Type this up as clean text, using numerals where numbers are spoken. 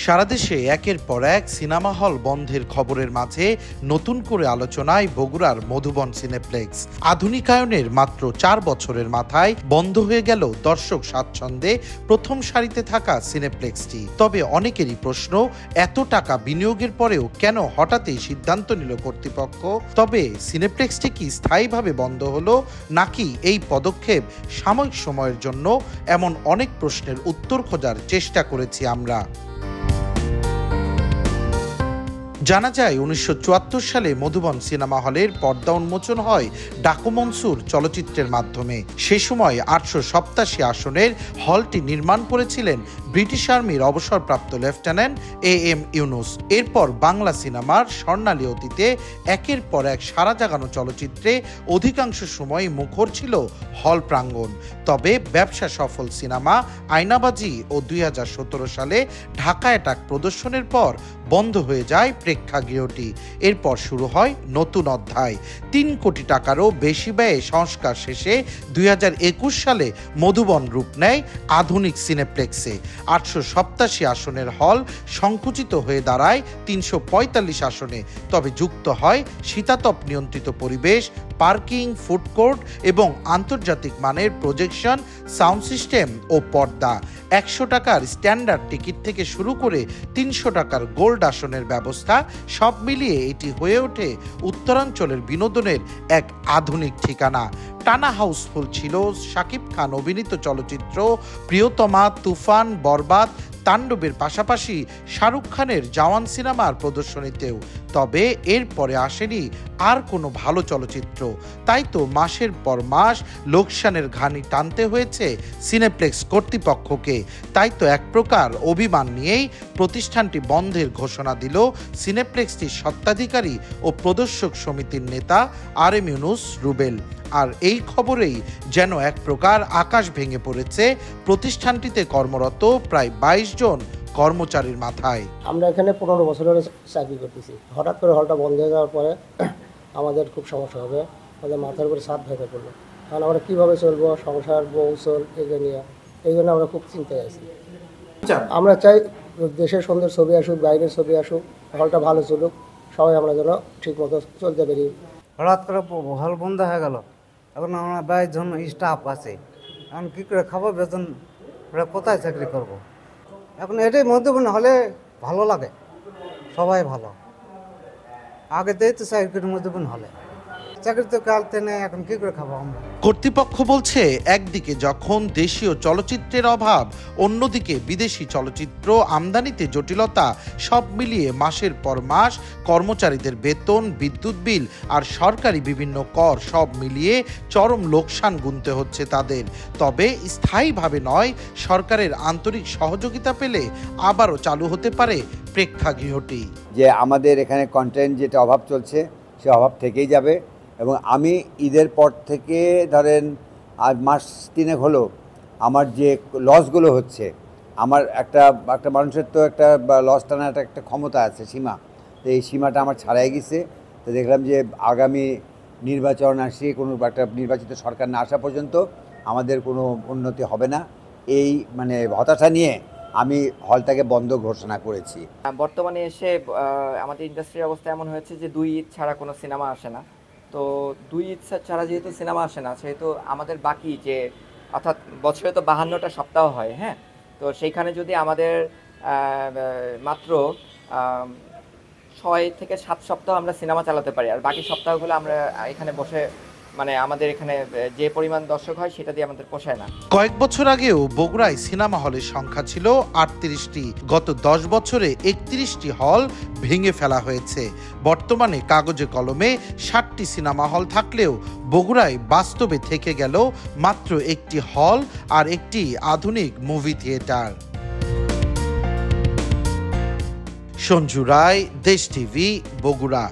সারা দেশে একের পর এক সিনেমা হল বন্ধের খবরের মাঝে নতুন করে আলোচনায় বগুড়ার মধুবন সিনেপ্লেক্স। আধুনিকায়নের মাত্র 4 বছরের মাথায় বন্ধ হয়ে গেল দর্শক স্বাচ্ছন্দ্যে প্রথম সারিতে থাকা সিনেপ্লেক্সটি। তবে অনেকেরই প্রশ্ন, এত টাকা বিনিয়োগের পরেও কেন হঠাৎই সিদ্ধান্ত নিল কর্তৃপক্ষ? তবে সিনেপ্লেক্সটি কি স্থায়ীভাবে বন্ধ হলো, নাকি এই পদক্ষেপ সাময়িক সময়ের জন্য? এমন অনেক প্রশ্নের উত্তর খোঁজার চেষ্টা করেছি আমরা। জানা যায় 1974 সালে মধুবন সিনেমা হলের পর্দা উন্মোচন হয় ডাকু মনসুর চলচ্চিত্রের মাধ্যমে। সে সময় 887 আসনের হলটি নির্মাণ করেছিলেন ব্রিটিশ আর্মির অবসরপ্রাপ্ত লেফটেন্যান্ট AM ইউনুস। এরপর বাংলা সিনেমার স্বর্ণালী অতীতে একের পর এক সারা জাগানো চলচ্চিত্রে অধিকাংশ সময় মুখর ছিল হল প্রাঙ্গণ। তবে ব্যবসা সফল সিনেমা আয়নাবাজি ও 2017 সালে ঢাকা অ্যাটাক প্রদর্শনের পর বন্ধ হয়ে যায় প্রেক্ষাগৃহটি। এরপর শুরু হয় নতুন অধ্যায়। 3 কোটি টাকারও বেশি ব্যয়ে সংস্কার শেষে 2021 সালে মধুবন রূপ নেয় আধুনিক সিনেপ্লেক্সে। 887 আসনের হল সংকুচিত হয়ে দাঁড়ায় 345 আসনে। তবে যুক্ত হয় শীতাতপ নিয়ন্ত্রিত পরিবেশ, পার্কিং, ফুড কোর্ট এবং আন্তর্জাতিক মানের প্রজেকশন, সাউন্ড সিস্টেম ও পর্দা। 100 টাকার স্ট্যান্ডার্ড টিকিট থেকে শুরু করে 300 টাকার গোল্ড আসনের ব্যবস্থা। সব মিলিয়ে এটি হয়ে ওঠে উত্তরাঞ্চলের বিনোদনের এক আধুনিক ঠিকানা। টানা হাউসফুল ছিল শাকিব খান অভিনীত চলচ্চিত্র প্রিয়তমা, তুফান, বরবাদ, তাণ্ডবের পাশাপাশি শাহরুখ খানের জওয়ান সিনেমার প্রদর্শনীতেও। তবে এরপরে আসেনি আর কোনো ভালো চলচ্চিত্র। তাই তো মাসের পর মাস লোকসানের ঘানি টানতে হয়েছে সিনেপ্লেক্স কর্তৃপক্ষকে। তাই তো এক প্রকার অভিমান নিয়েই প্রতিষ্ঠানটি বন্ধের ঘোষণা দিল সিনেপ্লেক্সটির স্বত্বাধিকারী ও প্রদর্শক সমিতির নেতা RM ইউনুস রুবেল। আর এই খবরেই যেন এক প্রকার আকাশ ভেঙে পড়েছে প্রতিষ্ঠানটিতে কর্মরত প্রায় 22 জন কর্মচারীর মাথায়। আমরা এখানে 15 বছর ধরে চাকরি করতেছি। হঠাৎ করে হলটা বন্ধ হয়ে যাওয়ার পরে আমাদের খুব সমস্যা হবে। আমাদের মাথার উপরে ছাদ ভেঙে পড়লো। কারণ আমরা কীভাবে চলবো, সংসার, বংশল এগুলো নিয়ে, এই জন্য আমরা খুব চিন্তায় আছি। আমরা চাই দেশের সুন্দর ছবি আসুক, বাইরের ছবি আসুক, হলটা ভালো চলুক, সবাই আমরা যেন ঠিক মতো চলতে পারি। হঠাৎ করে হল বন্ধ হয়ে গেল। এখন আমরা 22 জন স্টাফ আছে, এখন কী করে খাবো, বেতন কোথায় চাকরি করব। এখন এটাই মধ্যবর্তী হলে ভালো লাগে, সবাই ভালো। আগেতেই তো চাকরির মধ্যবর্তী হলে চাকরি তো কালতে নেই, এখন কী করে খাবো আমরা। কর্তৃপক্ষ বলছে, একদিকে যখন দেশীয় চলচ্চিত্রের অভাব, অন্যদিকে বিদেশি চলচ্চিত্র আমদানিতে জটিলতা। সব মিলিয়ে মাসের পর মাস কর্মচারীদের বেতন, বিদ্যুৎ বিল আর সরকারি বিভিন্ন কর সব মিলিয়ে চরম লোকসান গুনতে হচ্ছে তাদের। তবে স্থায়ীভাবে নয়, সরকারের আন্তরিক সহযোগিতা পেলে আবারও চালু হতে পারে প্রেক্ষাগৃহটি। যে আমাদের এখানে কন্টেন্ট যেটা অভাব চলছে, সে অভাব থেকেই যাবে। এবং আমি ঈদের পর থেকে ধরেন আজ মাস 3 হলো আমার যে লসগুলো হচ্ছে, আমার একটা মানুষের তো একটা লস টানার একটা ক্ষমতা আছে, সীমা। তো এই সীমাটা আমার ছাড়াই গেছে। তো দেখলাম যে আগামী নির্বাচন আসে, কোনো একটা নির্বাচিত সরকার না আসা পর্যন্ত আমাদের কোনো উন্নতি হবে না। এই মানে হতাশা নিয়ে আমি হলটাকে বন্ধ ঘোষণা করেছি। বর্তমানে এসে আমাদের ইন্ডাস্ট্রির অবস্থা এমন হয়েছে যে 2 ঈদ ছাড়া কোনো সিনেমা আসে না। তো 2 ঈদ ছাড়া যেহেতু সিনেমা আসে না, সেহেতু আমাদের বাকি যে, অর্থাৎ বছরে তো 52টা সপ্তাহ হয়, হ্যাঁ। তো সেইখানে যদি আমাদের মাত্র 6 থেকে 7 সপ্তাহ আমরা সিনেমা চালাতে পারি, আর বাকি সপ্তাহগুলো আমরা এখানে বসে, মানে আমাদের এখানে যে পরিমাণ দর্শক হয় সেটা দিয়ে আমাদের পোষায় না। কয়েক বছর আগেও বগুড়ায় সিনেমা হলের সংখ্যা ছিল 38টি। গত 10 বছরে 31টি হল ভেঙে ফেলা হয়েছে। বর্তমানে কাগজে কলমে 60টি সিনেমা হল থাকলেও বগুড়ায় বাস্তবে থেকে গেল মাত্র 1টি হল আর একটি আধুনিক মুভি থিয়েটার। সঞ্জু রায়, দেশ টিভি, বগুড়া।